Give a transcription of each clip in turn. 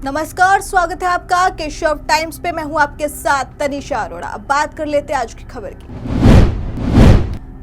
नमस्कार, स्वागत है आपका केशव टाइम्स पे। मैं हूं आपके साथ तनिषा अरोड़ा। अब बात कर लेते हैं आज की खबर की।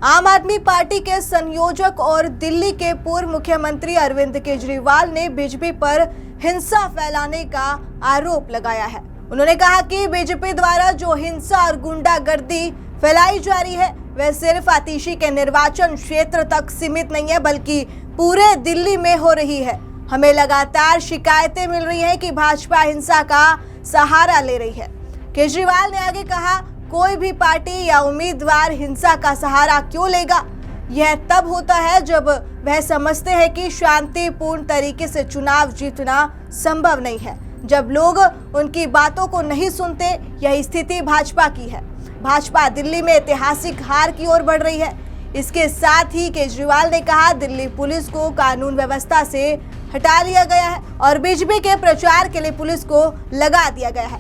आम आदमी पार्टी के संयोजक और दिल्ली के पूर्व मुख्यमंत्री अरविंद केजरीवाल ने बीजेपी पर हिंसा फैलाने का आरोप लगाया है। उन्होंने कहा कि बीजेपी द्वारा जो हिंसा और गुंडागर्दी फैलाई जा रही है वह सिर्फ आतिशी के निर्वाचन क्षेत्र तक सीमित नहीं है, बल्कि पूरे दिल्ली में हो रही है। हमें लगातार शिकायतें मिल रही हैं कि भाजपा हिंसा का सहारा ले रही है। केजरीवाल ने आगे कहा, कोई भी पार्टी या उम्मीदवार हिंसा का सहारा क्यों लेगा? यह तब होता है जब वह समझते हैं कि शांतिपूर्ण तरीके से चुनाव जीतना संभव नहीं है। जब लोग उनकी बातों को नहीं सुनते, यही स्थिति भाजपा की है। भाजपा दिल्ली में ऐतिहासिक हार की ओर बढ़ रही है। इसके साथ ही केजरीवाल ने कहा, दिल्ली पुलिस को कानून व्यवस्था से हटा लिया गया है और बीजेपी के प्रचार के लिए पुलिस को लगा दिया गया है।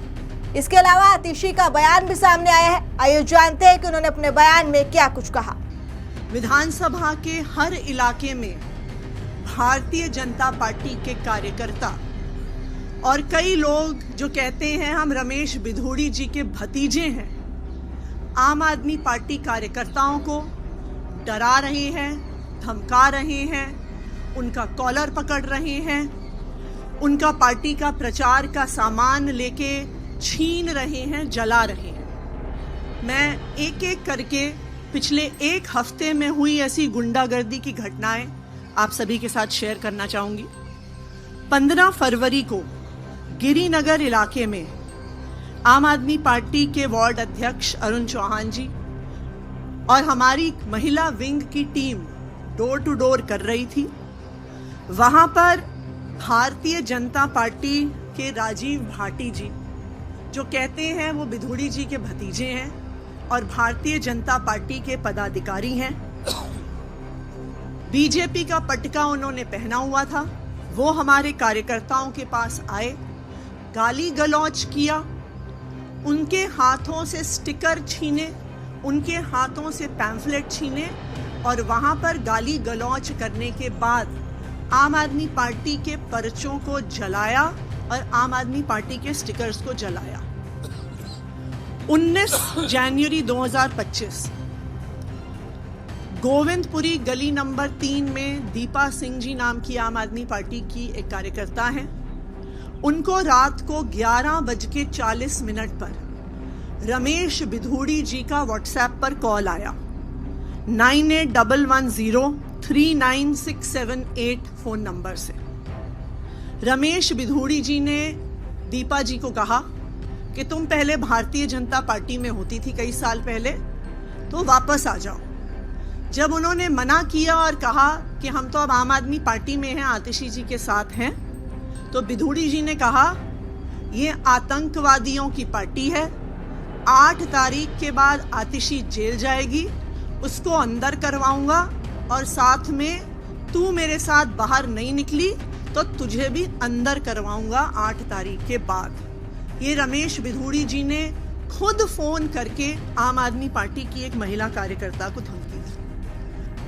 इसके अलावा आतिशी का बयान भी सामने आया है। आइए जानते हैं कि उन्होंने अपने बयान में क्या कुछ कहा। विधानसभा के हर इलाके में भारतीय जनता पार्टी के कार्यकर्ता और कई लोग जो कहते हैं हम रमेश बिधूड़ी जी के भतीजे हैं, आम आदमी पार्टी कार्यकर्ताओं को डरा रहे हैं, धमका रहे हैं, उनका कॉलर पकड़ रहे हैं, उनका पार्टी का प्रचार का सामान लेके छीन रहे हैं, जला रहे हैं। मैं एक एक करके पिछले एक हफ्ते में हुई ऐसी गुंडागर्दी की घटनाएं आप सभी के साथ शेयर करना चाहूंगी। 15 फरवरी को गिरिनगर इलाके में आम आदमी पार्टी के वार्ड अध्यक्ष अरुण चौहान जी और हमारी महिला विंग की टीम डोर टू डोर कर रही थी। वहां पर भारतीय जनता पार्टी के राजीव भाटी जी, जो कहते हैं वो बिधूड़ी जी के भतीजे हैं और भारतीय जनता पार्टी के पदाधिकारी हैं, बीजेपी का पटका उन्होंने पहना हुआ था। वो हमारे कार्यकर्ताओं के पास आए, गाली गलौज किया, उनके हाथों से स्टिकर छीने, उनके हाथों से पैम्फलेट छीने और वहां पर गाली गलौज करने के बाद आम आदमी पार्टी के पर्चों को जलाया और आम आदमी पार्टी के स्टिकर्स को जलाया। 19 जनवरी 2025 गोविंदपुरी गली नंबर 3 में दीपा सिंह जी नाम की आम आदमी पार्टी की एक कार्यकर्ता हैं। उनको रात को 11:40 पर रमेश बिधूड़ी जी का व्हाट्सएप पर कॉल आया। 9811039678 फोन नंबर से रमेश बिधूड़ी जी ने दीपा जी को कहा कि तुम पहले भारतीय जनता पार्टी में होती थी कई साल पहले, तो वापस आ जाओ। जब उन्होंने मना किया और कहा कि हम तो अब आम आदमी पार्टी में हैं, आतिशी जी के साथ हैं, तो बिधूड़ी जी ने कहा ये आतंकवादियों की पार्टी है। 8 तारीख के बाद आतिशी जेल जाएगी, उसको अंदर करवाऊंगा और साथ में तू मेरे साथ बाहर नहीं निकली तो तुझे भी अंदर करवाऊंगा 8 तारीख के बाद। ये रमेश बिधूड़ी जी ने खुद फोन करके आम आदमी पार्टी की एक महिला कार्यकर्ता को धमकी दी।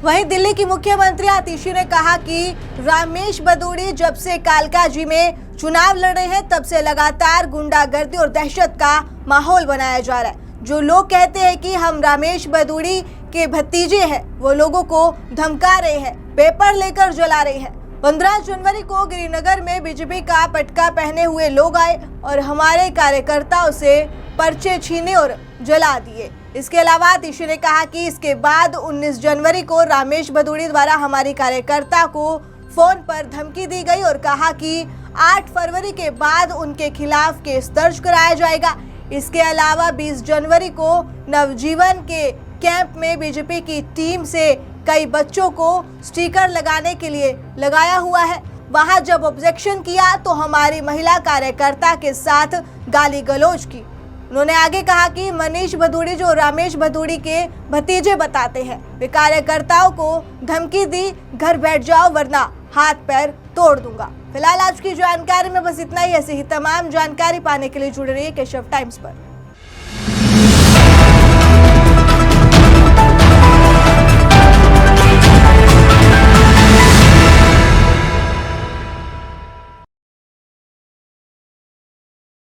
वहीं दिल्ली की मुख्यमंत्री आतिशी ने कहा कि रमेश बिधूड़ी जब से कालकाजी में चुनाव लड़ रहे हैं तब से लगातार गुंडागर्दी और दहशत का माहौल बनाया जा रहा है। जो लोग कहते हैं कि हम रमेश बिधूड़ी के भतीजे हैं, वो लोगों को धमका रहे हैं, पेपर लेकर जला रहे हैं। 15 जनवरी को गिरिनगर में बीजेपी का पटका पहने हुए लोग आए और हमारे कार्यकर्ताओं से पर्चे छीने और जला दिए। इसके अलावा आतिशी ने कहा कि इसके बाद 19 जनवरी को रमेश बिधूड़ी द्वारा हमारी कार्यकर्ता को फोन पर धमकी दी गई और कहा कि 8 फरवरी के बाद उनके खिलाफ केस दर्ज कराया जाएगा। इसके अलावा 20 जनवरी को नवजीवन के कैंप में बीजेपी की टीम से कई बच्चों को स्टिकर लगाने के लिए लगाया हुआ है। वहां जब ऑब्जेक्शन किया तो हमारी महिला कार्यकर्ता के साथ गाली गलौज की। उन्होंने आगे कहा कि मनीष बिधूड़ी, जो रमेश बिधूड़ी के भतीजे बताते हैं, वे कार्यकर्ताओं को धमकी दी, घर बैठ जाओ वरना हाथ पैर तोड़ दूंगा। फिलहाल आज की जानकारी में बस इतना ही। ऐसी ही तमाम जानकारी पाने के लिए जुड़े रहिए केशव टाइम्स पर।